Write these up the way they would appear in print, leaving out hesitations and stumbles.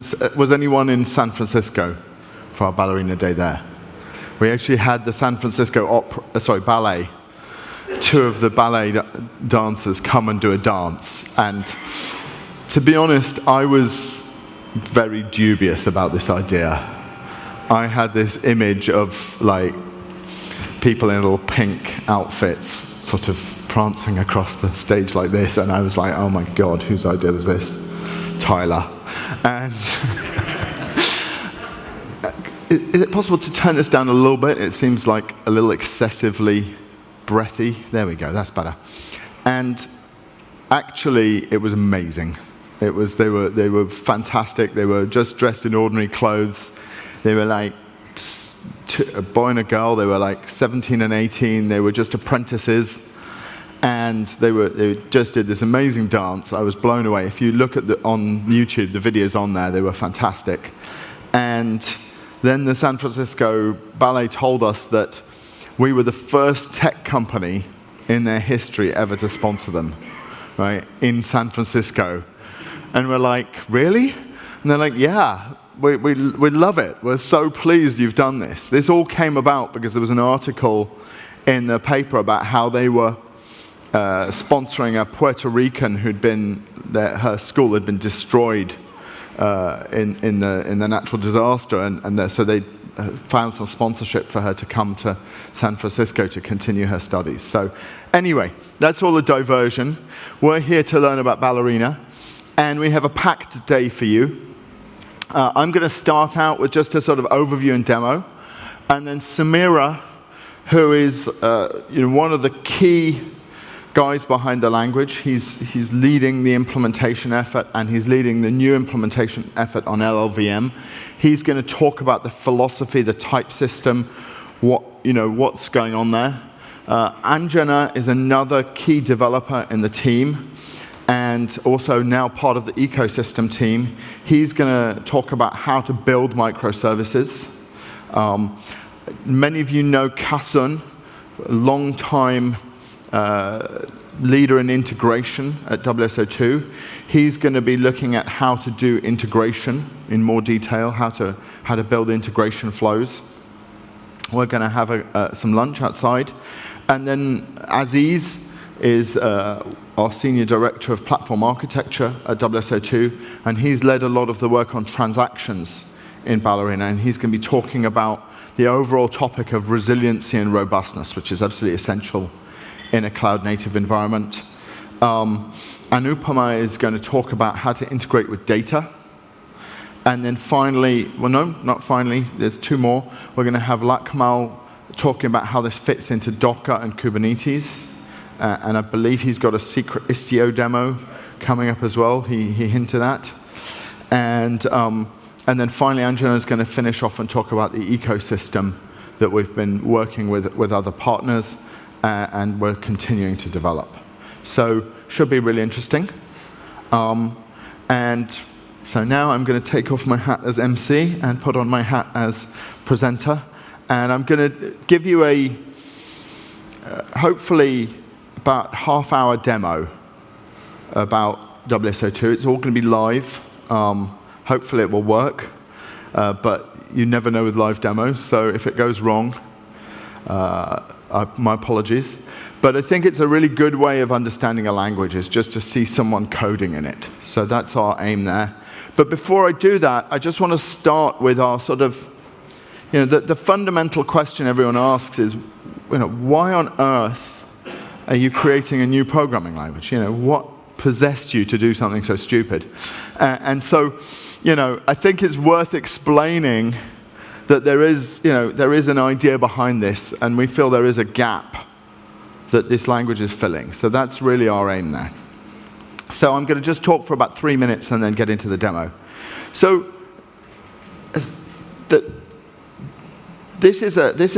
Was anyone in San Francisco for our Ballerina day there? We actually had the San Francisco ballet. Two of the ballet dancers come and do a dance. And to be honest, I was very dubious about this idea. I had this image of like people in little pink outfits sort of prancing across the stage like this, and I was like, oh my God, whose idea was this? Tyler. And is it possible to turn this down a little bit? It seems like a little excessively breathy. There we go, that's better. And actually, it was amazing. They were fantastic. They were just dressed in ordinary clothes. They were like a boy and a girl. They were like 17 and 18. They were just apprentices. And they just did this amazing dance. I was blown away. If you look at on YouTube, the videos on there, they were fantastic. And then the San Francisco Ballet told us that we were the first tech company in their history ever to sponsor them, right, in San Francisco. And we're like, really? And they're like, yeah, we love it. We're so pleased you've done this. This all came about because there was an article in the paper about how they were sponsoring a Puerto Rican who'd been, her school had been destroyed in the natural disaster, and so they found some sponsorship for her to come to San Francisco to continue her studies. So anyway, that's all the diversion. We're here to learn about Ballerina, and we have a packed day for you. I'm going to start out with just a sort of overview and demo, and then Samira, who is one of the key guys behind the language. He's leading the implementation effort, and he's leading the new implementation effort on LLVM. He's going to talk about the philosophy, the type system, what's going on there. Anjana is another key developer in the team, and also now part of the ecosystem team. He's going to talk about how to build microservices. Many of you know Kasun, a long-time leader in integration at WSO2. He's going to be looking at how to do integration in more detail, how to build integration flows. We're going to have some lunch outside. And then Aziz is our Senior Director of Platform Architecture at WSO2, and he's led a lot of the work on transactions in Ballerina, and he's going to be talking about the overall topic of resiliency and robustness, which is absolutely essential in a cloud-native environment. Anupama is going to talk about how to integrate with data. And then finally, well, no, not finally, there's two more. We're going to have Lakmal talking about how this fits into Docker and Kubernetes. And I believe he's got a secret Istio demo coming up as well. He hinted at. And then finally, Anjana is going to finish off and talk about the ecosystem that we've been working with other partners, and we're continuing to develop. So should be really interesting. And so now I'm going to take off my hat as MC and put on my hat as presenter. And I'm going to give you a, hopefully, about half-hour demo about WSO2. It's all going to be live. Hopefully it will work. But you never know with live demos. So if it goes wrong, my apologies. But I think it's a really good way of understanding a language, is just to see someone coding in it. So that's our aim there. But before I do that, I just want to start with our sort of, the fundamental question everyone asks is, why on earth are you creating a new programming language? What possessed you to do something so stupid? And so, I think it's worth explaining that there is an idea behind this, and we feel there is a gap that this language is filling. So that's really our aim there. So I'm going to just talk for about 3 minutes and then get into the demo. So this is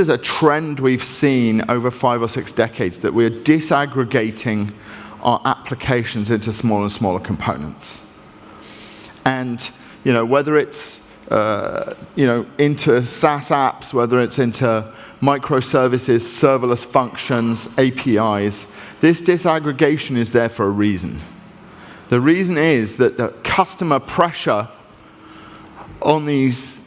a trend we've seen over 5 or 6 decades, that we're disaggregating our applications into smaller and smaller components. And whether it's into SaaS apps, whether it's into microservices, serverless functions, APIs, this disaggregation is there for a reason. The reason is that the customer pressure on these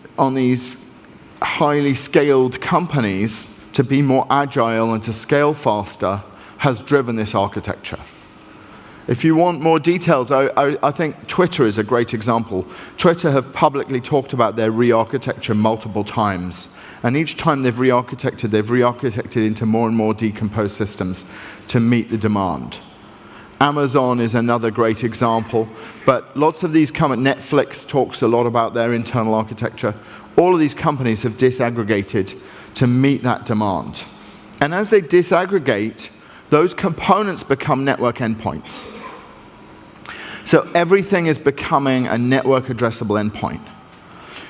highly scaled companies to be more agile and to scale faster has driven this architecture. If you want more details, I think Twitter is a great example. Twitter have publicly talked about their re-architecture multiple times. And each time they've re-architected into more and more decomposed systems to meet the demand. Amazon is another great example. But lots of these Netflix talks a lot about their internal architecture. All of these companies have disaggregated to meet that demand. And as they disaggregate, those components become network endpoints. So everything is becoming a network addressable endpoint.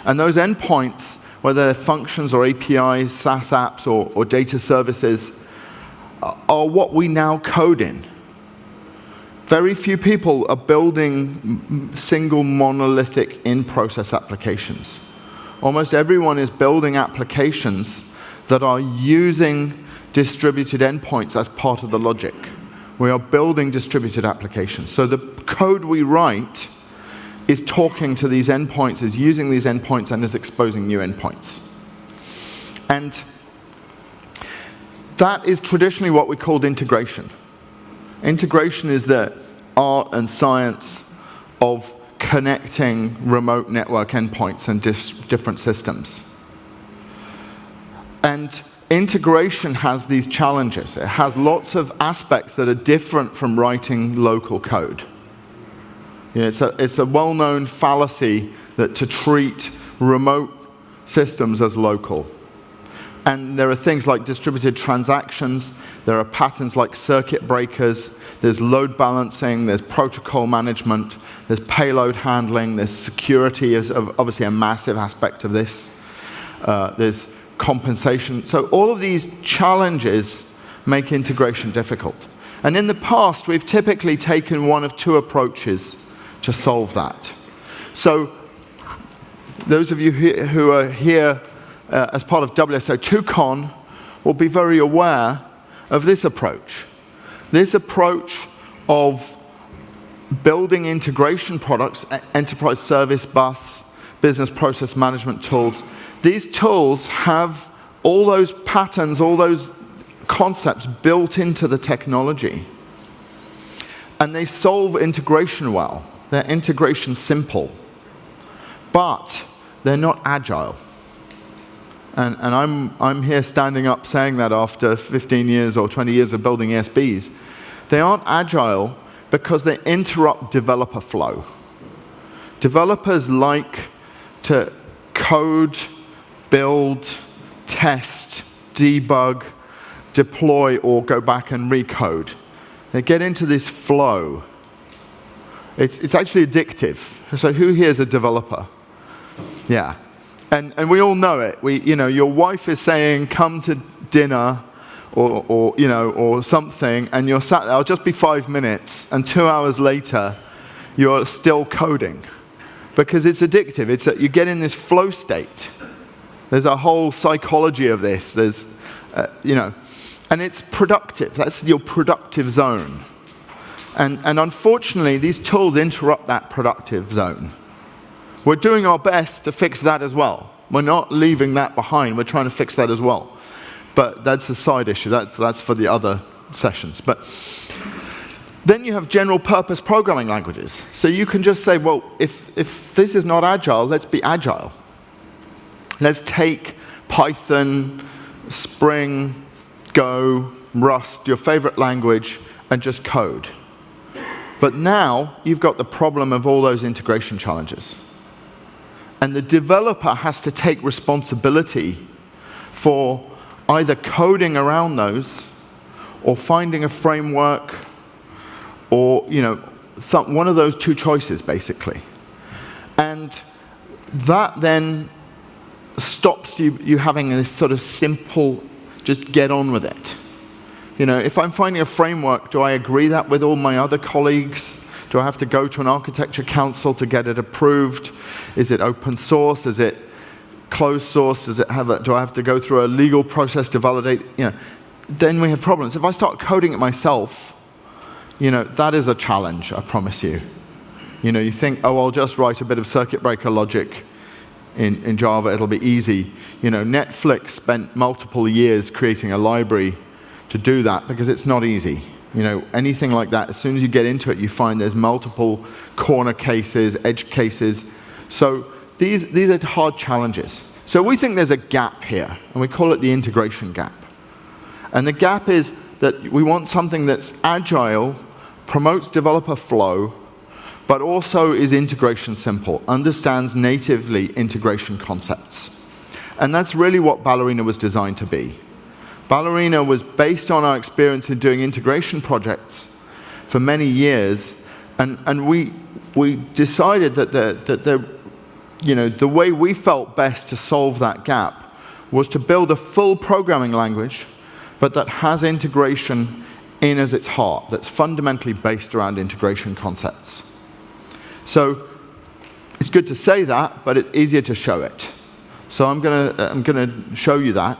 And those endpoints, whether they're functions or APIs, SaaS apps or data services, are what we now code in. Very few people are building single monolithic in-process applications. Almost everyone is building applications that are using distributed endpoints as part of the logic. We are building distributed applications. So the code we write is talking to these endpoints, is using these endpoints, and is exposing new endpoints. And that is traditionally what we called integration. Integration is the art and science of connecting remote network endpoints and different systems. And integration has these challenges. It has lots of aspects that are different from writing local code. It's a well-known fallacy that to treat remote systems as local. And there are things like distributed transactions, there are patterns like circuit breakers, there's load balancing, there's protocol management, there's payload handling, there's security is obviously a massive aspect of this. There's compensation. So all of these challenges make integration difficult. And in the past, we've typically taken one of two approaches to solve that. So those of you who are here as part of WSO2Con will be very aware of this approach. This approach of building integration products, enterprise service bus, business process management tools. These tools have all those patterns, all those concepts built into the technology. And they solve integration well. They're integration simple. But they're not agile. And I'm here standing up saying that after 15 years or 20 years of building ESBs. They aren't agile because they interrupt developer flow. Developers like to code, build, test, debug, deploy, or go back and recode. They get into this flow. It's actually addictive. So who here is a developer? Yeah. And we all know it. Your wife is saying, come to dinner, or something, and you're sat there, I'll just be 5 minutes, and 2 hours later, you're still coding. Because it's addictive. It's that you get in this flow state. There's a whole psychology of this. There's, and it's productive. That's your productive zone. And unfortunately, these tools interrupt that productive zone. We're doing our best to fix that as well. We're not leaving that behind. We're trying to fix that as well. But that's a side issue. That's for the other sessions. But then you have general purpose programming languages. So you can just say, well, if this is not agile, let's be agile. Let's take Python, Spring, Go, Rust, your favorite language, and just code. But now you've got the problem of all those integration challenges. And the developer has to take responsibility for either coding around those or finding a framework or, one of those two choices, basically. And that then stops you having this sort of simple, just get on with it. If I'm finding a framework, do I agree that with all my other colleagues? Do I have to go to an architecture council to get it approved? Is it open source? Is it closed source? Do I have to go through a legal process to validate? Then we have problems. If I start coding it myself, that is a challenge, I promise you. You think, oh, I'll just write a bit of circuit breaker logic in Java, it'll be easy. Netflix spent multiple years creating a library to do that because it's not easy. Anything like that, as soon as you get into it, you find there's multiple corner cases, edge cases. So these are hard challenges. So we think there's a gap here, and we call it the integration gap. And the gap is that we want something that's agile, promotes developer flow, but also is integration simple, understands natively integration concepts. And that's really what Ballerina was designed to be. Ballerina was based on our experience in doing integration projects for many years, and we decided that the way we felt best to solve that gap was to build a full programming language, but that has integration in as its heart, that's fundamentally based around integration concepts. So it's good to say that, but it's easier to show it. So I'm gonna show you that.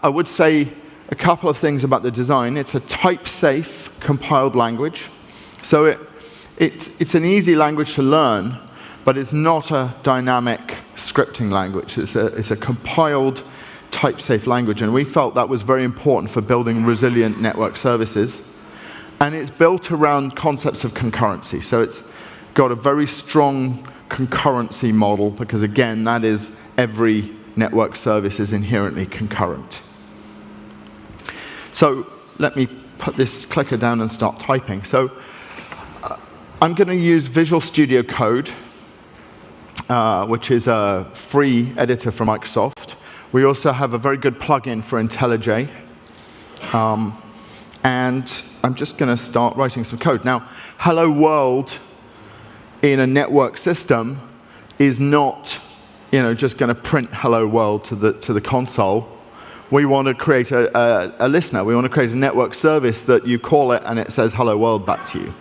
I would say a couple of things about the design. It's a type-safe compiled language. So it's an easy language to learn, but it's not a dynamic scripting language. It's a compiled type-safe language, and we felt that was very important for building resilient network services. And it's built around concepts of concurrency. So it's got a very strong concurrency model, because again, that is every network service is inherently concurrent. So let me put this clicker down and start typing. So I'm going to use Visual Studio Code, which is a free editor from Microsoft. We also have a very good plugin for IntelliJ. And I'm just going to start writing some code. Now, hello world in a network system is not just going to print hello world to the console. We want to create a listener. We want to create a network service that you call it and it says hello world back to you.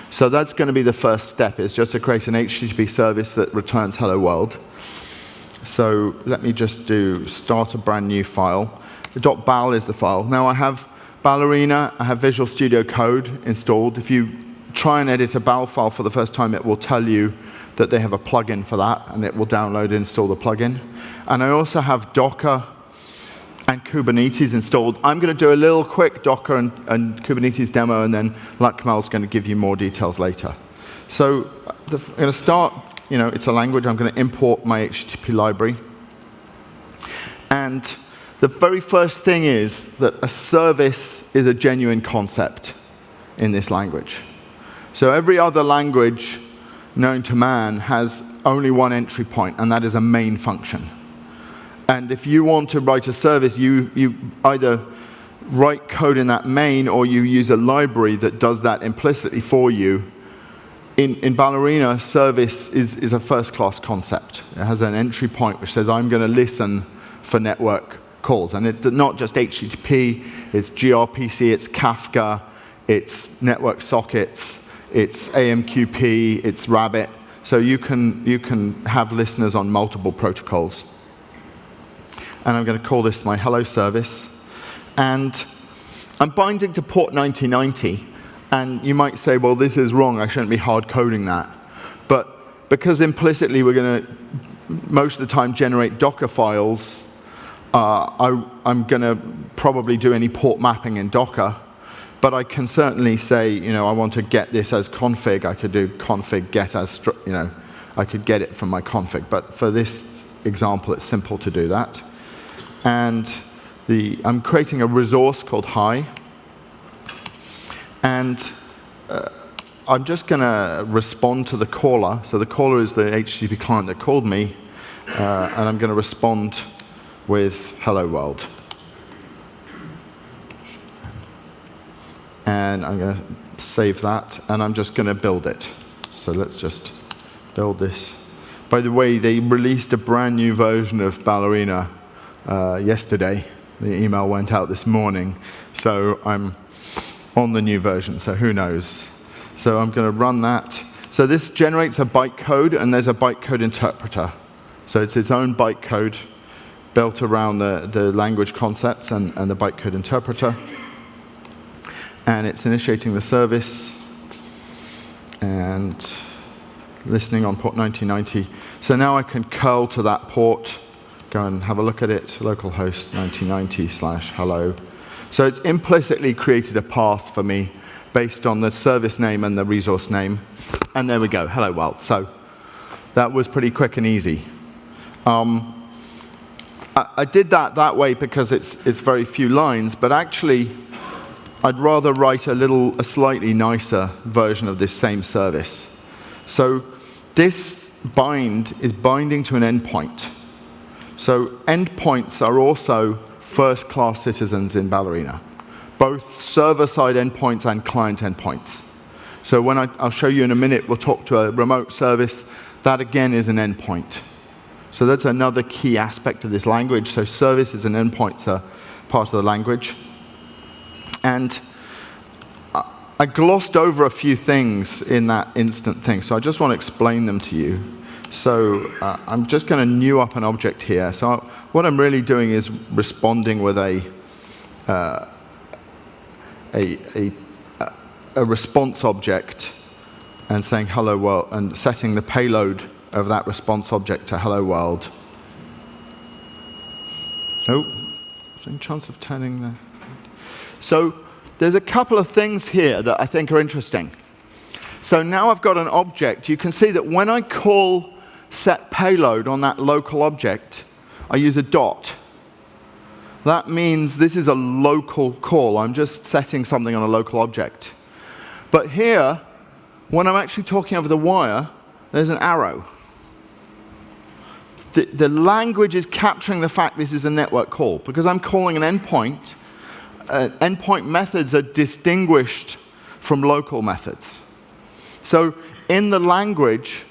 So that's going to be the first step, is just to create an HTTP service that returns hello world. So let me just start a brand new file. The .bal is the file. Now I have Ballerina, I have Visual Studio Code installed. If you try and edit a BAL file for the first time, it will tell you that they have a plugin for that, and it will download and install the plugin. And I also have Docker and Kubernetes installed. I'm going to do a little quick Docker and Kubernetes demo, and then Lakmal's going to give you more details later. So I'm going to start, it's a language. I'm going to import my HTTP library. And the very first thing is that a service is a genuine concept in this language. So every other language known to man has only one entry point, and that is a main function. And if you want to write a service, you either write code in that main, or you use a library that does that implicitly for you. In Ballerina, service is a first-class concept. It has an entry point which says, I'm going to listen for network calls. And it's not just HTTP, it's gRPC, it's Kafka, it's network sockets, it's AMQP, it's Rabbit. So you can have listeners on multiple protocols. And I'm going to call this my hello service. And I'm binding to port 9090. And you might say, well, this is wrong. I shouldn't be hard coding that. But because implicitly we're going to, most of the time, generate Docker files, I'm going to probably do any port mapping in Docker. But I can certainly say, I want to get this as config. I could do config get as, I could get it from my config. But for this example, it's simple to do that. And I'm creating a resource called hi. And I'm just going to respond to the caller. So the caller is the HTTP client that called me. And I'm going to respond with hello world. And I'm going to save that, and I'm just going to build it. So let's just build this. By the way, they released a brand new version of Ballerina yesterday. The email went out this morning. So I'm on the new version, so who knows. So I'm going to run that. So this generates a bytecode, and there's a bytecode interpreter. So it's its own bytecode built around the language concepts and the bytecode interpreter. And it's initiating the service. And listening on port 1990. So now I can curl to that port, go and have a look at it, localhost 1990/hello. So it's implicitly created a path for me based on the service name and the resource name. And there we go, hello world. So that was pretty quick and easy. I did that way because it's very few lines, but actually I'd rather write a slightly nicer version of this same service. So this bind is binding to an endpoint. So endpoints are also first-class citizens in Ballerina, both server-side endpoints and client endpoints. So when I'll show you in a minute, we'll talk to a remote service. That, again, is an endpoint. So that's another key aspect of this language. So services and endpoints are part of the language. And I glossed over a few things in that instant thing, so I just want to explain them to you. So I'm just going to new up an object here. So what I'm really doing is responding with a response object and saying hello world, and setting the payload of that response object to hello world. Oh, is there any chance of turning the... So there's a couple of things here that I think are interesting. So now I've got an object. You can see that when I call set payload on that local object, I use a dot. That means this is a local call. I'm just setting something on a local object. But here, when I'm actually talking over the wire, there's an arrow. The language is capturing the fact this is a network call. Because I'm calling an endpoint, endpoint methods are distinguished from local methods. So in the language,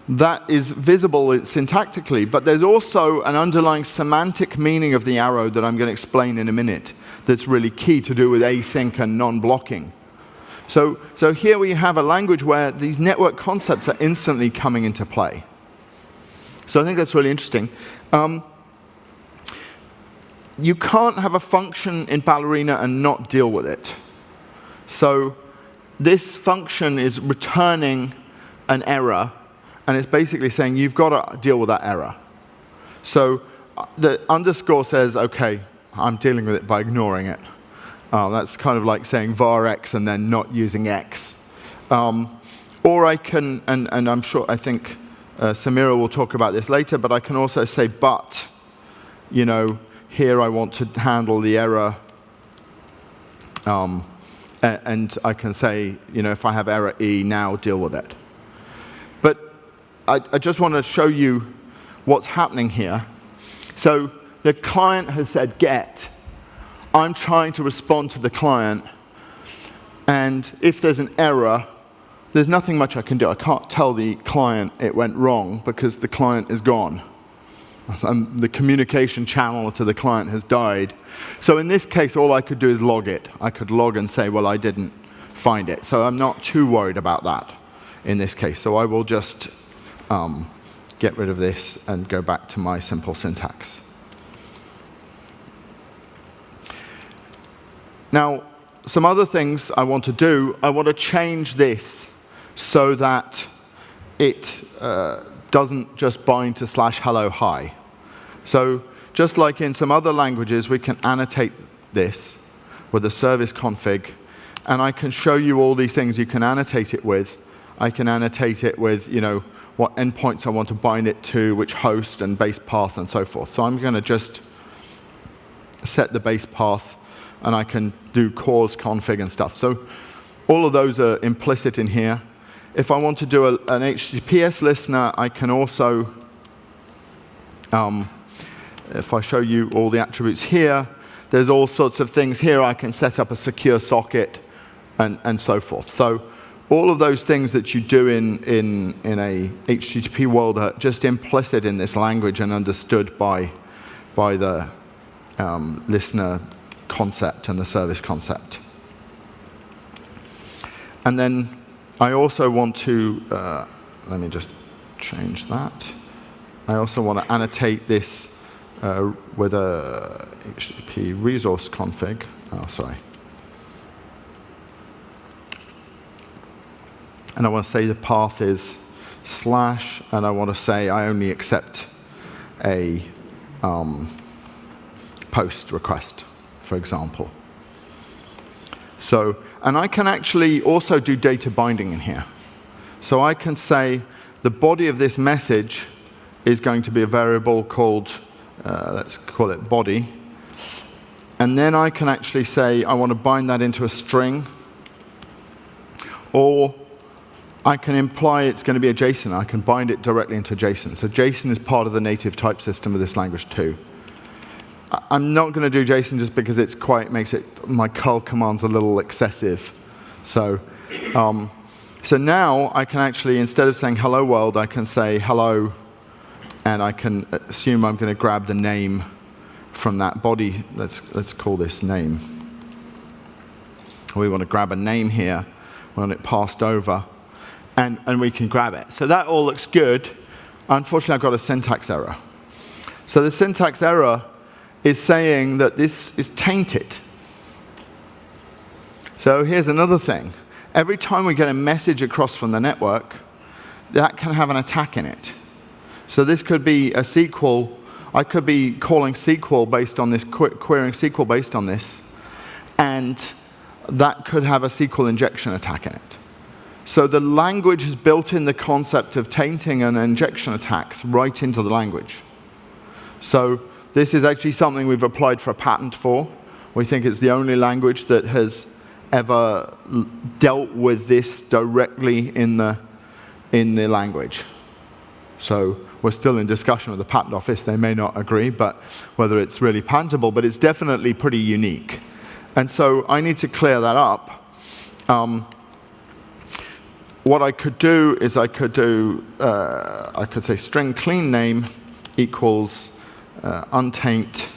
that is visible syntactically, but there's also an underlying semantic meaning of the arrow that I'm going to explain in a minute that's really key to do with async and non-blocking. So here we have a language where these network concepts are instantly coming into play. So I think that's really interesting. You can't have a function in Ballerina and not deal with it. So this function is returning an error, and it's basically saying you've got to deal with that error. So the underscore says, OK, I'm dealing with it by ignoring it. That's kind of like saying var x and then not using x. Or I can, and I'm sure, I think Samira will talk about this later, but I can also say but, you know, here I want to handle the error. And I can say, you know, if I have error E, now deal with it. But I just want to show you what's happening here. So the client has said get. I'm trying to respond to the client. And if there's an error, there's nothing much I can do. I can't tell the client it went wrong because the client is gone. The communication channel to the client has died. So in this case, all I could do is log it. I could log and say, well, I didn't find it. So I'm not too worried about that in this case. So I will just get rid of this and go back to my simple syntax. Now, some other things I want to do. I want to change this so that it doesn't just bind to /hello hi. So just like in some other languages, we can annotate this with a service config, and I can show you all these things you can annotate it with. I can annotate it with, you know, what endpoints I want to bind it to, which host and base path and so forth. So I'm going to just set the base path, and I can do cause config and stuff. So all of those are implicit in here. If I want to do an HTTPS listener, I can also, if I show you all the attributes here, there's all sorts of things here. I can set up a secure socket and so forth. So all of those things that you do in a HTTP world are just implicit in this language and understood by the listener concept and the service concept. And then I also want to, let me just change that. I also want to annotate this with a HTTP resource config. Oh, sorry. And I want to say the path is slash, and I want to say I only accept a post request, for example. So, and I can actually also do data binding in here. So I can say the body of this message is going to be a variable called, let's call it body. And then I can actually say I want to bind that into a string, or I can imply it's going to be a JSON. I can bind it directly into JSON. So JSON is part of the native type system of this language too. I'm not going to do JSON just because it's makes it, my curl command's a little excessive. So, so now I can actually, instead of saying hello world, I can say hello, and I can assume I'm going to grab the name from that body. Let's call this name. We want to grab a name here. We want it passed over, and we can grab it. So that all looks good. Unfortunately, I've got a syntax error. So the syntax error is saying that this is tainted. So here's another thing. Every time we get a message across from the network, that can have an attack in it. So this could be a SQL. I could be calling SQL based on this, querying SQL based on this, and that could have a SQL injection attack in it. So the language has built in the concept of tainting and injection attacks right into the language. So this is actually something we've applied for a patent for. We think it's the only language that has ever dealt with this directly in the language. So we're still in discussion with the patent office. They may not agree, but whether it's really patentable, but it's definitely pretty unique. And so I need to clear that up. What I could do is I could say string clean name equals untaint,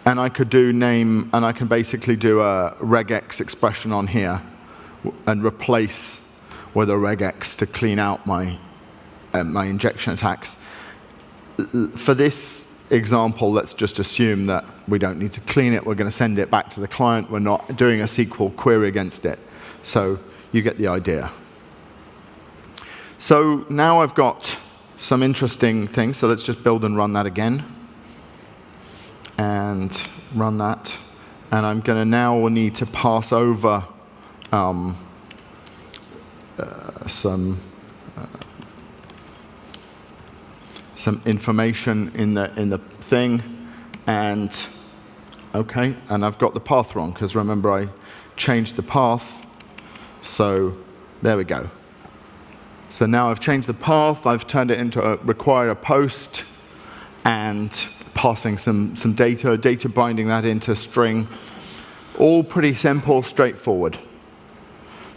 and I could do name, and I can basically do a regex expression on here and replace with a regex to clean out my injection attacks. For this example, let's just assume that we don't need to clean it. We're going to send it back to the client. We're not doing a SQL query against it. So you get the idea. So now I've got some interesting things. So let's just build and run that again. And run that. And I'm going to now need to pass over some information in the thing, and okay, and I've got the path wrong because remember I changed the path. So there we go. So now I've changed the path. I've turned it into require a post, and passing some data binding that into string. All pretty simple, straightforward.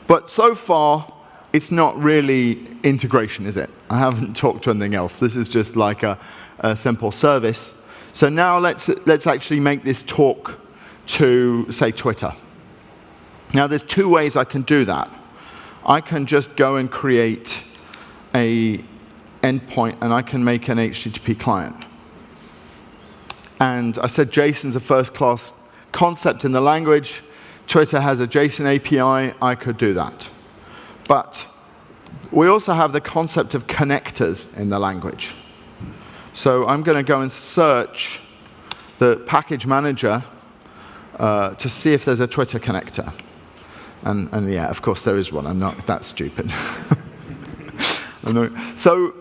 But so far, it's not really integration, is it? I haven't talked to anything else. This is just like a simple service. So now let's actually make this talk to, say, Twitter. Now there's two ways I can do that. I can just go and create a endpoint, and I can make an HTTP client. And I said JSON's a first-class concept in the language. Twitter has a JSON API. I could do that. But we also have the concept of connectors in the language. So I'm going to go and search the package manager to see if there's a Twitter connector. And yeah, of course there is one. I'm not that stupid. So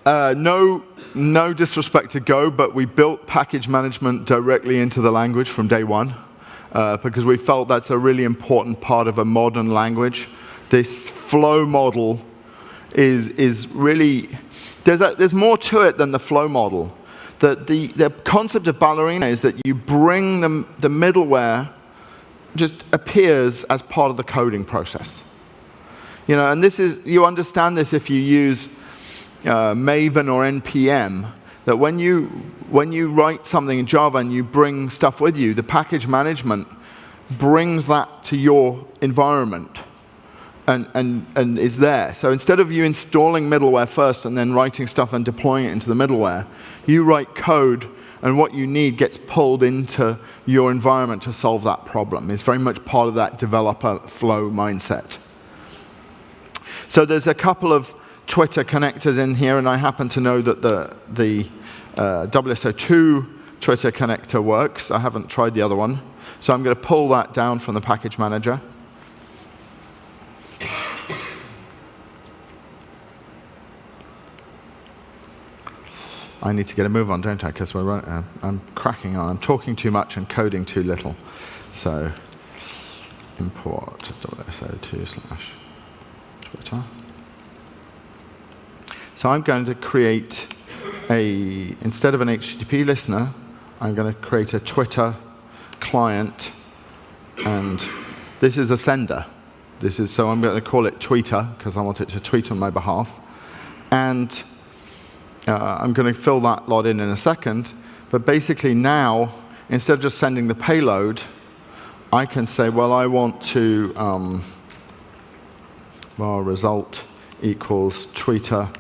no disrespect to Go, but we built package management directly into the language from day one because we felt that's a really important part of a modern language. This flow model is really, there's more to it than the flow model. The concept of Ballerina is that you bring the middleware just appears as part of the coding process. You know, and you understand this if you use Maven or NPM, that when you write something in Java and you bring stuff with you, the package management brings that to your environment and is there. So instead of you installing middleware first and then writing stuff and deploying it into the middleware, you write code and what you need gets pulled into your environment to solve that problem. It's very much part of that developer flow mindset. So there's a couple of Twitter connectors in here, and I happen to know that the WSO2 Twitter connector works. I haven't tried the other one. So I'm going to pull that down from the package manager. I need to get a move on, don't I? Because I'm cracking on. I'm talking too much and coding too little. So import WSO2/Twitter. So I'm going to create instead of an HTTP listener, I'm going to create a Twitter client, and this is a sender. So I'm going to call it Tweeter, because I want it to tweet on my behalf. And I'm going to fill that lot in a second. But basically now, instead of just sending the payload, I can say, well, I want to var result equals Tweeter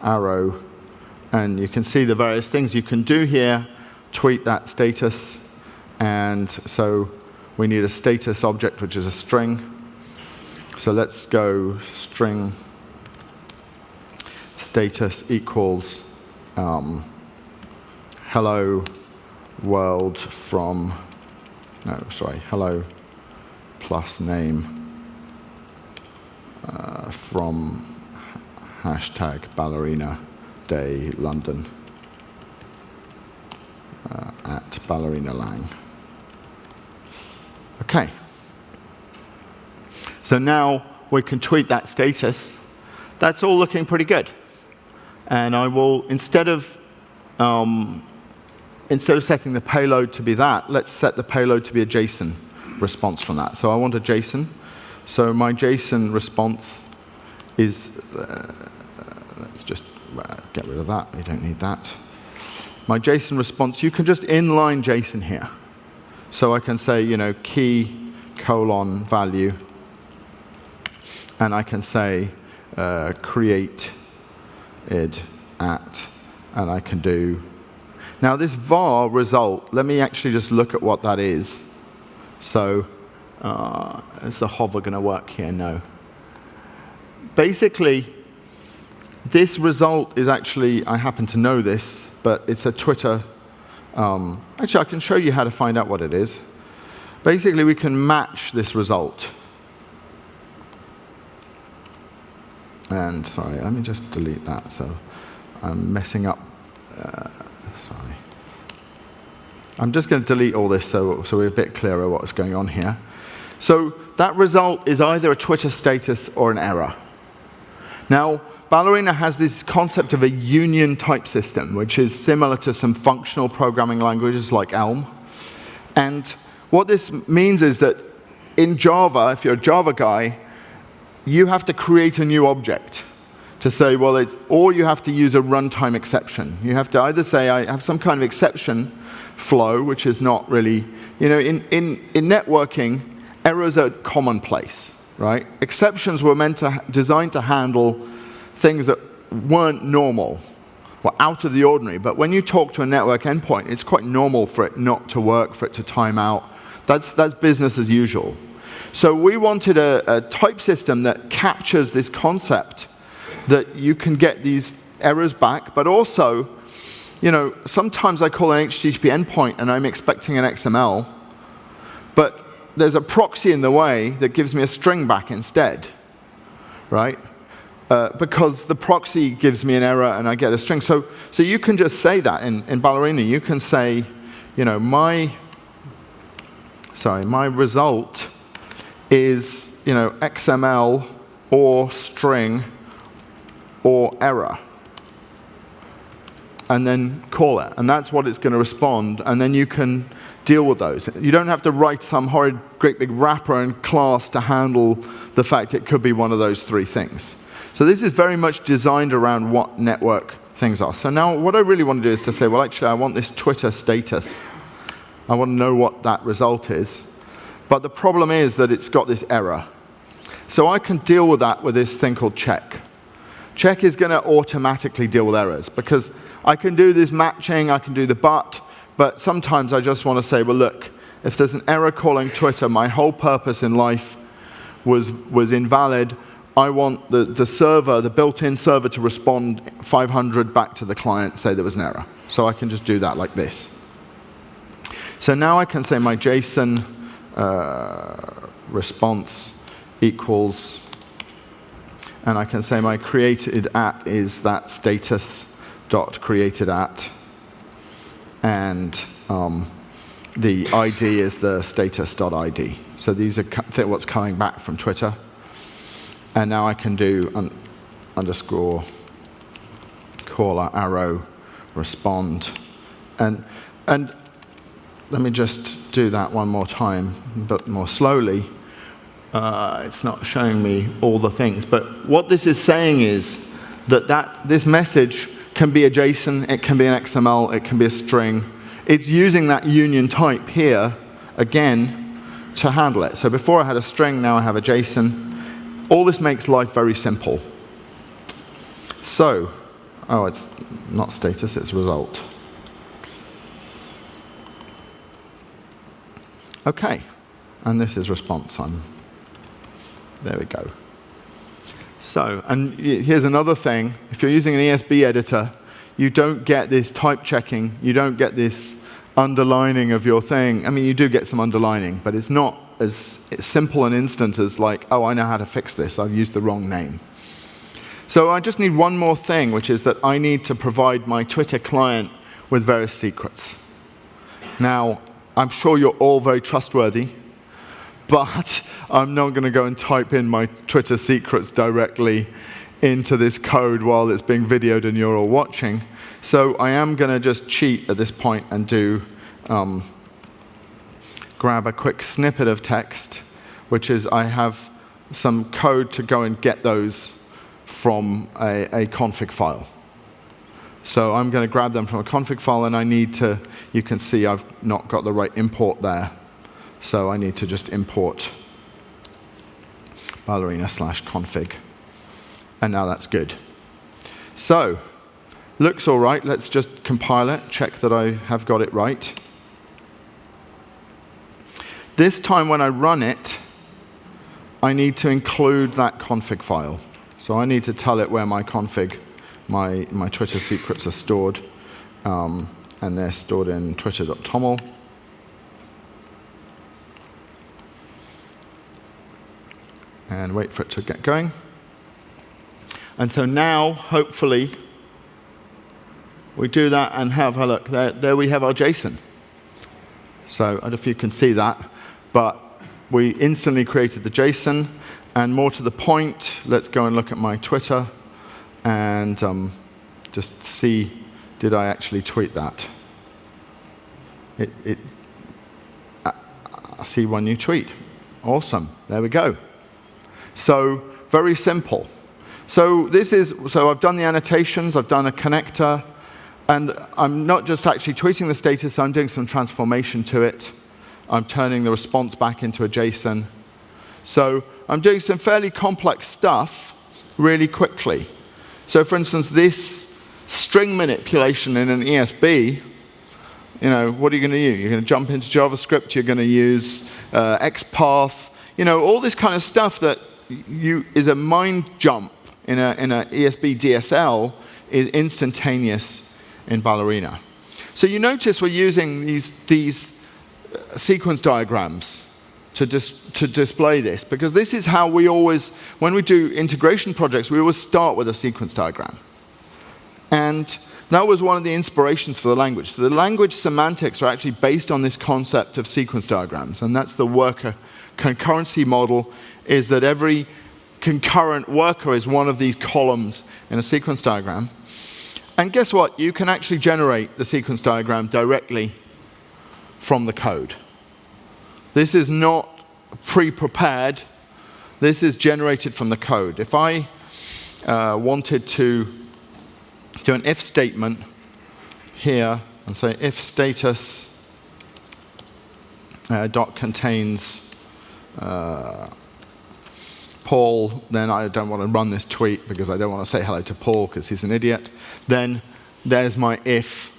arrow. And you can see the various things you can do here. Tweet that status. And so we need a status object, which is a string. So let's go string status equals hello world from, hello plus name from hashtag Ballerina Day London at Ballerina Lang. Okay. So now we can tweet that status. That's all looking pretty good. And I will, instead of setting the payload to be that, let's set the payload to be a JSON response from that. So I want a JSON. So my JSON response is, let's just get rid of that. We don't need that. My JSON response, you can just inline JSON here. So I can say, key colon value. And I can say create id at, and I can do. Now this var result, let me actually just look at what that is. So is the hover going to work here? No. Basically, this result is actually, I happen to know this, but it's a Twitter. Actually, I can show you how to find out what it is. Basically, we can match this result. And sorry, let me just delete that. So I'm messing up. Sorry. I'm just going to delete all this so we're a bit clearer what's going on here. So that result is either a Twitter status or an error. Now, Ballerina has this concept of a union type system, which is similar to some functional programming languages like Elm. And what this means is that in Java, if you're a Java guy, you have to create a new object to say, well, or you have to use a runtime exception. You have to either say, I have some kind of exception flow, which is not really, in networking, errors are commonplace, right? Exceptions were designed to handle things that weren't normal, or out of the ordinary. But when you talk to a network endpoint, it's quite normal for it not to work, for it to time out. That's business as usual. So we wanted a type system that captures this concept that you can get these errors back, but also, sometimes I call an HTTP endpoint and I'm expecting an XML, but there's a proxy in the way that gives me a string back instead, right? Because the proxy gives me an error and I get a string. So you can just say that in Ballerina. You can say, my result is, XML or string or error. And then call it. And that's what it's going to respond. And then you can deal with those. You don't have to write some horrid, great big wrapper and class to handle the fact it could be one of those three things. So this is very much designed around what network things are. So now what I really want to do is to say, well, actually, I want this Twitter status. I want to know what that result is. But the problem is that it's got this error. So I can deal with that with this thing called check. Check is going to automatically deal with errors, because I can do this matching, I can do the but sometimes I just want to say, well, look, if there's an error calling Twitter, my whole purpose in life was invalid. I want the server, the built-in server, to respond 500 back to the client, say there was an error. So I can just do that like this. So now I can say my JSON response equals, and I can say my created at is that status dot created at, and the ID is the status.id. So these are what's coming back from Twitter. And now I can do underscore caller arrow respond. And let me just do that one more time, but more slowly. It's not showing me all the things. But what this is saying is that this message can be a JSON, it can be an XML, it can be a string. It's using that union type here, again, to handle it. So before I had a string, now I have a JSON. All this makes life very simple. So, oh, it's not status, it's result. OK, and this is response. There we go. So, and here's another thing. If you're using an ESB editor, you don't get this type checking. You don't get this underlining of your thing. I mean, you do get some underlining, but it's not as simple and instant as like, oh, I know how to fix this. I've used the wrong name. So I just need one more thing, which is that I need to provide my Twitter client with various secrets. Now, I'm sure you're all very trustworthy, but I'm not going to go and type in my Twitter secrets directly into this code while it's being videoed and you're all watching. So I am going to just cheat at this point and do grab a quick snippet of text, which is I have some code to go and get those from a config file. So I'm going to grab them from a config file, and I need to, you can see I've not got the right import there. So I need to just import ballerina/config. And now that's good. So, looks all right. Let's just compile it, check that I have got it right. This time when I run it, I need to include that config file. So I need to tell it where my config, my Twitter secrets are stored. And they're stored in twitter.toml. And wait for it to get going. And so now, hopefully, we do that and have a look. There we have our JSON. So I don't know if you can see that. But we instantly created the JSON. And more to the point, let's go and look at my Twitter and just see, did I actually tweet that? I see one new tweet. Awesome. There we go. So very simple. So I've done the annotations, I've done a connector, and I'm not just actually tweeting the status, I'm doing some transformation to it. I'm turning the response back into a JSON. So I'm doing some fairly complex stuff really quickly. So for instance, this string manipulation in an ESB, what are you going to do? You're going to jump into JavaScript, you're going to use XPath, all this kind of stuff that is a mind jump in a ESB DSL is instantaneous in Ballerina. So you notice we're using these sequence diagrams to display this, because this is how we always, when we do integration projects, we always start with a sequence diagram. And that was one of the inspirations for the language. So the language semantics are actually based on this concept of sequence diagrams, and that's the worker concurrency model, is that every concurrent worker is one of these columns in a sequence diagram. And guess what? You can actually generate the sequence diagram directly from the code. This is not pre-prepared. This is generated from the code. If I wanted to do an if statement here and say if status dot contains Paul, then I don't want to run this tweet because I don't want to say hello to Paul because he's an idiot. Then there's my if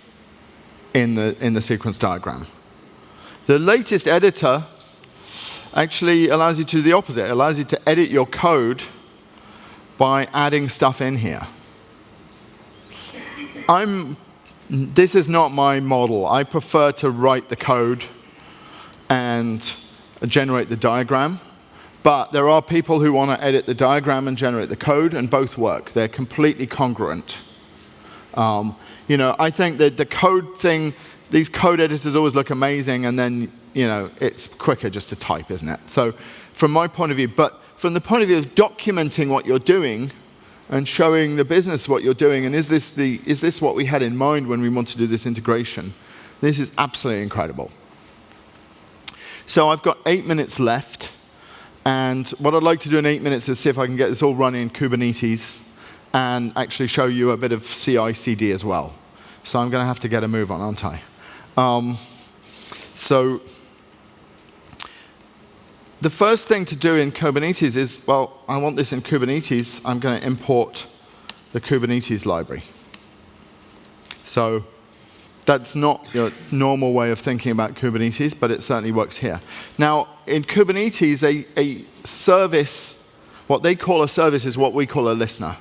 in the sequence diagram. The latest editor actually allows you to do the opposite. It allows you to edit your code by adding stuff in here. This is not my model. I prefer to write the code and generate the diagram. But there are people who want to edit the diagram and generate the code, and both work. They're completely congruent. I think that the code thing, these code editors always look amazing, and then it's quicker just to type, isn't it? So from my point of view, but from the point of view of documenting what you're doing and showing the business what you're doing, and is this what we had in mind when we want to do this integration? This is absolutely incredible. So I've got 8 minutes left. And what I'd like to do in 8 minutes is see if I can get this all running in Kubernetes and actually show you a bit of CI/CD as well. So I'm going to have to get a move on, aren't I? So the first thing to do in Kubernetes is, well, I want this in Kubernetes. I'm going to import the Kubernetes library. So that's not your normal way of thinking about Kubernetes, but it certainly works here. Now, in Kubernetes, a service, what they call a service is what we call a listener.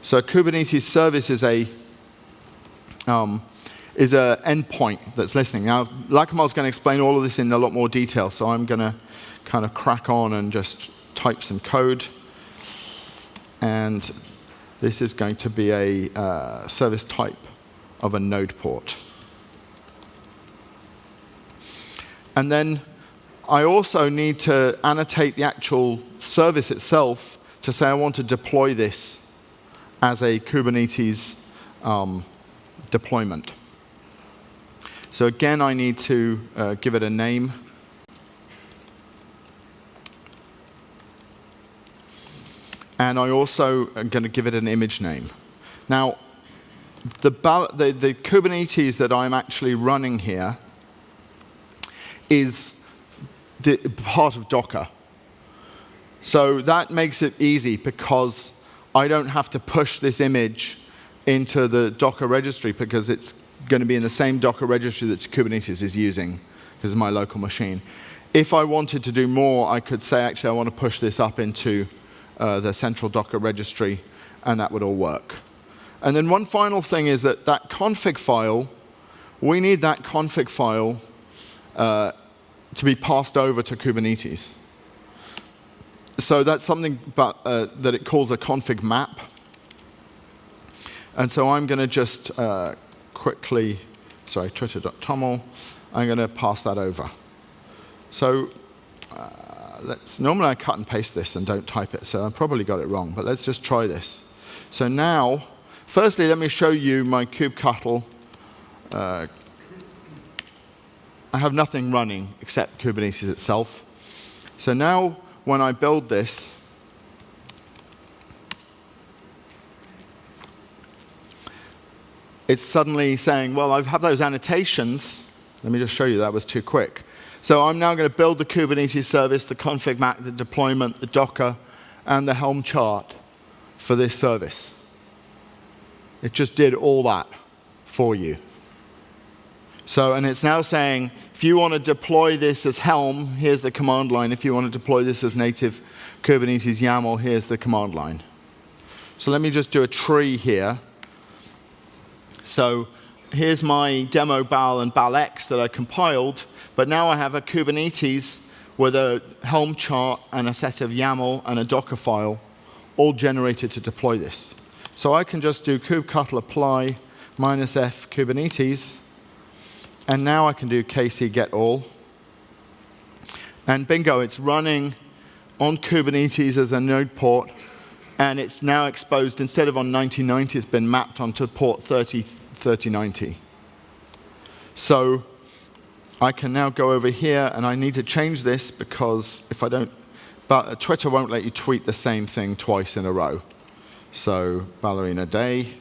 So a Kubernetes service is a endpoint that's listening. Now, Lakamal's going to explain all of this in a lot more detail, so I'm going to kind of crack on and just type some code. And this is going to be a service type of a node port. And then I also need to annotate the actual service itself to say I want to deploy this as a Kubernetes deployment. So again, I need to give it a name. And I also am going to give it an image name. Now, the Kubernetes that I'm actually running here is part of Docker. So that makes it easy because I don't have to push this image into the Docker registry because it's going to be in the same Docker registry that Kubernetes is using because it's my local machine. If I wanted to do more, I could say, actually, I want to push this up into the central Docker registry, and that would all work. And then one final thing is that config file, we need that config file to be passed over to Kubernetes. So that's something that it calls a config map. And so I'm going to just quickly, sorry, twitter.toml, I'm going to pass that over. So normally I cut and paste this and don't type it, so I probably got it wrong, but let's just try this. So now, firstly, let me show you my kubectl. I have nothing running except Kubernetes itself. So now, when I build this, it's suddenly saying, well, I have those annotations. Let me just show you, that was too quick. So I'm now going to build the Kubernetes service, the config map, the deployment, the Docker, and the Helm chart for this service. It just did all that for you. So, and it's now saying, if you want to deploy this as Helm, here's the command line. If you want to deploy this as native Kubernetes YAML, here's the command line. So let me just do a tree here. So here's my demo bal and balx that I compiled, but now I have a Kubernetes with a Helm chart and a set of YAML and a Docker file all generated to deploy this. So I can just do kubectl apply -f Kubernetes, and now I can do kc get all. And bingo, it's running on Kubernetes as a node port, and it's now exposed, instead of on 9090, it's been mapped onto port 3090. So I can now go over here, and I need to change this because if I don't, but Twitter won't let you tweet the same thing twice in a row. So Ballerina day,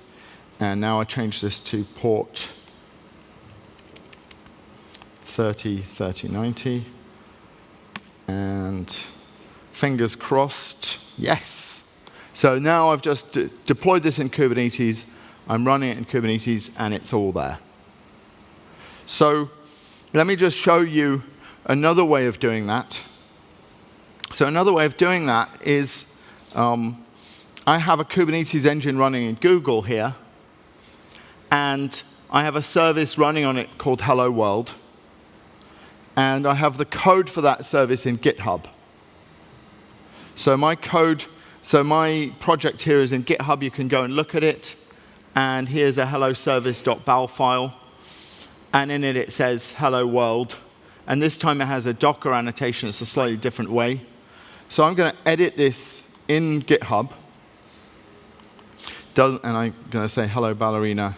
and now I change this to port 3090, and fingers crossed, yes. So now I've just deployed this in Kubernetes, I'm running it in Kubernetes, and it's all there. So let me just show you another way of doing that. So another way of doing that is I have a Kubernetes engine running in Google here, and I have a service running on it called Hello World, and I have the code for that service in GitHub. So my project here is in GitHub. You can go and look at it, and here's a hello service.bal file, and in it says Hello World, and this time it has a Docker annotation. It's a slightly different way. So I'm going to edit this in GitHub, and I'm going to say hello Ballerina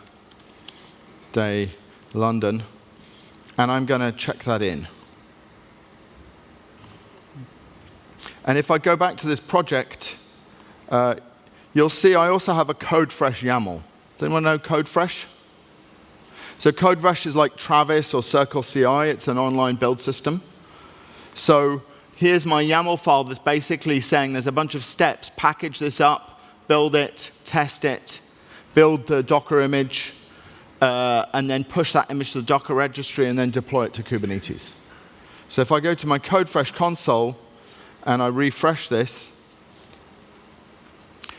Day London, and I'm going to check that in. And if I go back to this project, you'll see I also have a CodeFresh YAML. Does anyone know CodeFresh? So CodeFresh is like Travis or Circle CI. It's an online build system. So here's my YAML file that's basically saying there's a bunch of steps. Package this up, build it, test it, build the Docker image, and then push that image to the Docker registry, and then deploy it to Kubernetes. So if I go to my CodeFresh console, and I refresh this,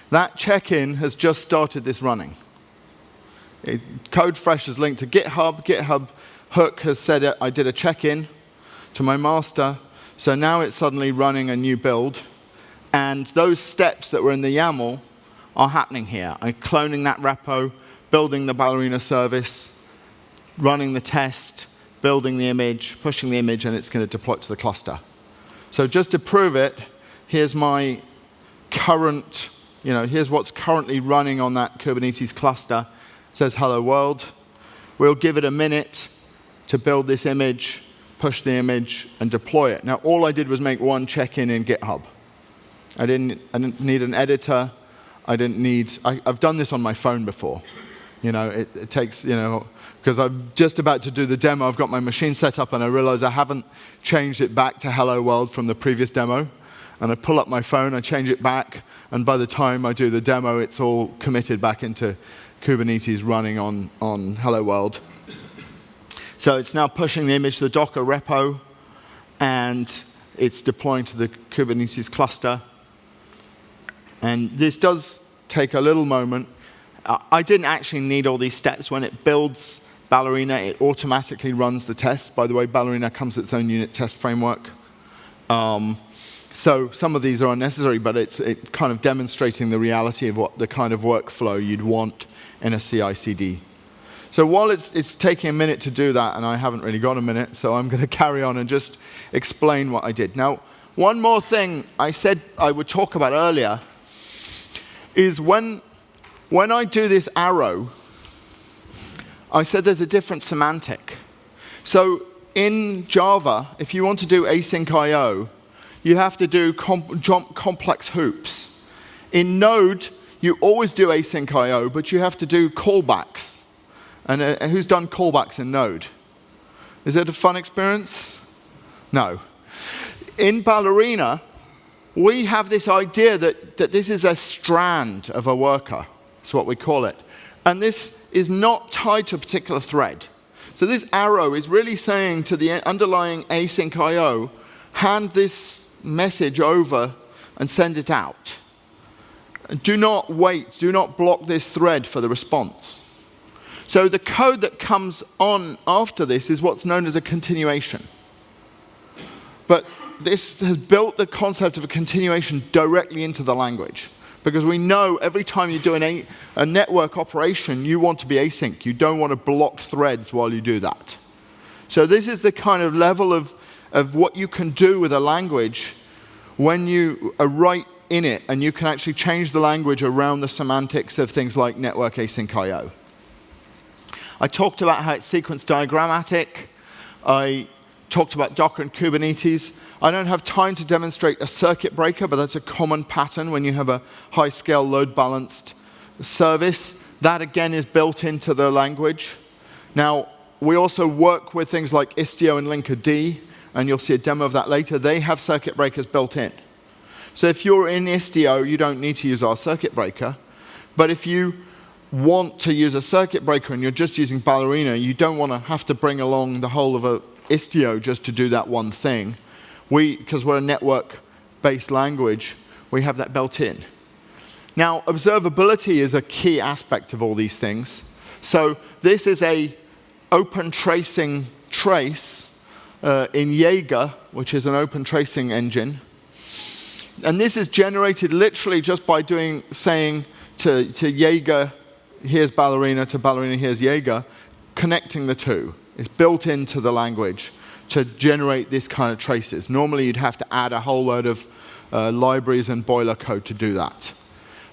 that check-in has just started this running. CodeFresh is linked to GitHub. GitHub hook has said I did a check-in to my master. So now it's suddenly running a new build. And those steps that were in the YAML are happening here. I'm cloning that repo, building the Ballerina service, running the test, building the image, pushing the image, and it's going to deploy it to the cluster. So just to prove it, here's my current, here's what's currently running on that Kubernetes cluster. It says hello world. We'll give it a minute to build this image, push the image, and deploy it. Now, all I did was make one check-in in GitHub. I didn't need an editor. I've done this on my phone before. It takes, because I'm just about to do the demo. I've got my machine set up, and I realize I haven't changed it back to Hello World from the previous demo. And I pull up my phone, I change it back, and by the time I do the demo, it's all committed back into Kubernetes running on Hello World. So it's now pushing the image to the Docker repo, and it's deploying to the Kubernetes cluster. And this does take a little moment. I didn't actually need all these steps. When it builds Ballerina, it automatically runs the tests. By the way, Ballerina comes with its own unit test framework. So some of these are unnecessary, but it's kind of demonstrating the reality of what the kind of workflow you'd want in a CI/CD. So while it's taking a minute to do that, and I haven't really got a minute, so I'm going to carry on and just explain what I did. Now, one more thing I said I would talk about earlier is when I do this arrow, I said there's a different semantic. So in Java, if you want to do async I/O, you have to do jump complex hoops. In Node, you always do async I/O, but you have to do callbacks. And who's done callbacks in Node? Is it a fun experience? No. In Ballerina, we have this idea that this is a strand of a worker. That's what we call it. And this is not tied to a particular thread. So this arrow is really saying to the underlying async I/O, hand this message over and send it out. Do not wait. Do not block this thread for the response. So the code that comes on after this is what's known as a continuation. But this has built the concept of a continuation directly into the language. Because we know every time you're doing a network operation, you want to be async. You don't want to block threads while you do that. So this is the kind of level of what you can do with a language when you are right in it, and you can actually change the language around the semantics of things like network async I/O. I talked about how it's sequence diagrammatic. I talked about Docker and Kubernetes. I don't have time to demonstrate a circuit breaker, but that's a common pattern when you have a high-scale load-balanced service. That, again, is built into the language. Now, we also work with things like Istio and Linkerd, and you'll see a demo of that later. They have circuit breakers built in. So if you're in Istio, you don't need to use our circuit breaker. But if you want to use a circuit breaker and you're just using Ballerina, you don't want to have to bring along the whole of a Istio just to do that one thing. Because we're a network-based language, we have that built in. Now, observability is a key aspect of all these things. So this is a open tracing trace in Jaeger, which is an open tracing engine. And this is generated literally just by saying to Jaeger, here's Ballerina, to Ballerina, here's Jaeger, connecting the two. It's built into the language to generate this kind of traces. Normally, you'd have to add a whole load of libraries and boiler code to do that.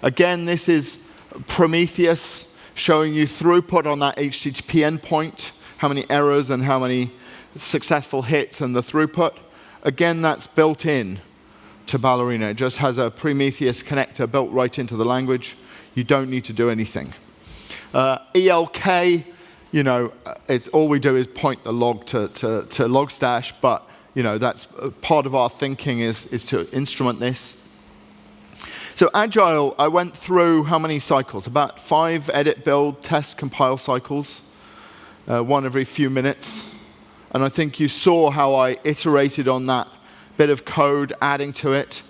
Again, this is Prometheus showing you throughput on that HTTP endpoint, how many errors and how many successful hits and the throughput. Again, that's built in to Ballerina. It just has a Prometheus connector built right into the language. You don't need to do anything. ELK, all we do is point the log to Logstash, but that's part of our thinking is to instrument this. So Agile, I went through how many cycles? About 5 edit, build, test, compile cycles, one every few minutes. And I think you saw how I iterated on that bit of code, adding to it.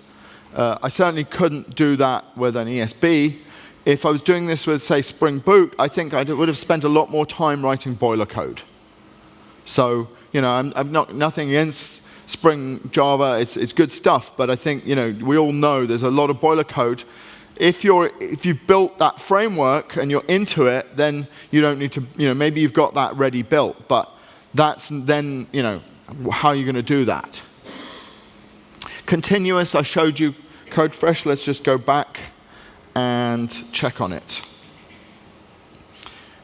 I certainly couldn't do that with an ESB. If I was doing this with, say, Spring Boot, I think I would have spent a lot more time writing boiler code. So, I'm nothing against Spring Java. It's good stuff, but I think, we all know there's a lot of boiler code. If you've built that framework and you're into it, then you don't need to, maybe you've got that ready built, but that's then, how are you going to do that? Continuous, I showed you CodeFresh. Let's just go back and check on it.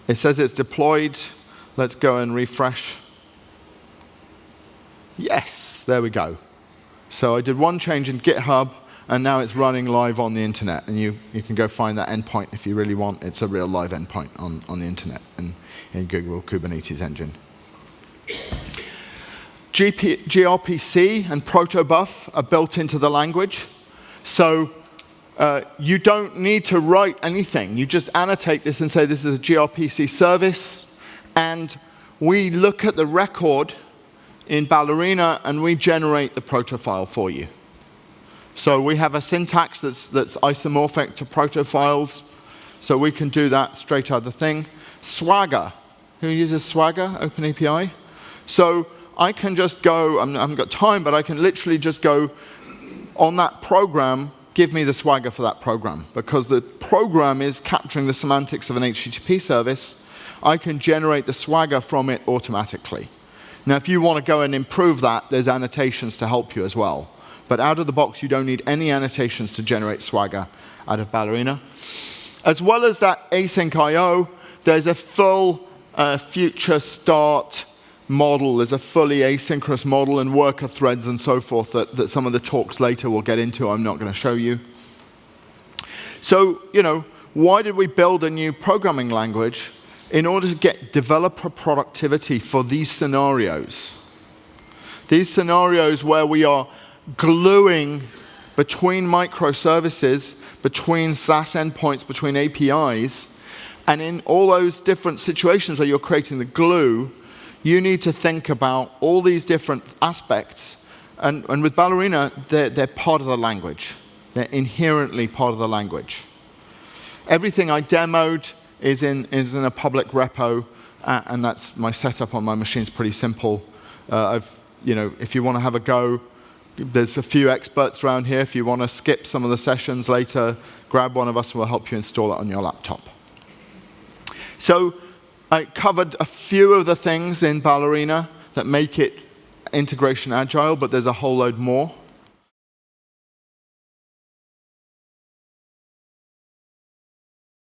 It says it's deployed. Let's go and refresh. Yes, there we go. So I did one change in GitHub, and now it's running live on the internet. And you can go find that endpoint if you really want. It's a real live endpoint on the internet and in Google Kubernetes engine. gRPC and protobuf are built into the language. So you don't need to write anything. You just annotate this and say this is a gRPC service. And we look at the record in Ballerina, and we generate the proto file for you. So we have a syntax that's isomorphic to proto files. So we can do that straight out of the thing. Swagger. Who uses Swagger? OpenAPI. So I can just go, I haven't got time, but I can literally just go on that program, give me the Swagger for that program. Because the program is capturing the semantics of an HTTP service, I can generate the Swagger from it automatically. Now, if you want to go and improve that, there's annotations to help you as well. But out of the box, you don't need any annotations to generate Swagger out of Ballerina. As well as that async I/O, there's a full future start model. There's a fully asynchronous model and worker threads and so forth that some of the talks later will get into. I'm not going to show you. So, why did we build a new programming language? In order to get developer productivity for these scenarios. These scenarios where we are gluing between microservices, between SaaS endpoints, between APIs, and in all those different situations where you're creating the glue, you need to think about all these different aspects. And with Ballerina, they're part of the language. They're inherently part of the language. Everything I demoed is in a public repo, and that's my setup on my machine is pretty simple. If you want to have a go, there's a few experts around here. If you want to skip some of the sessions later, grab one of us and we'll help you install it on your laptop. So I covered a few of the things in Ballerina that make it integration agile, but there's a whole load more.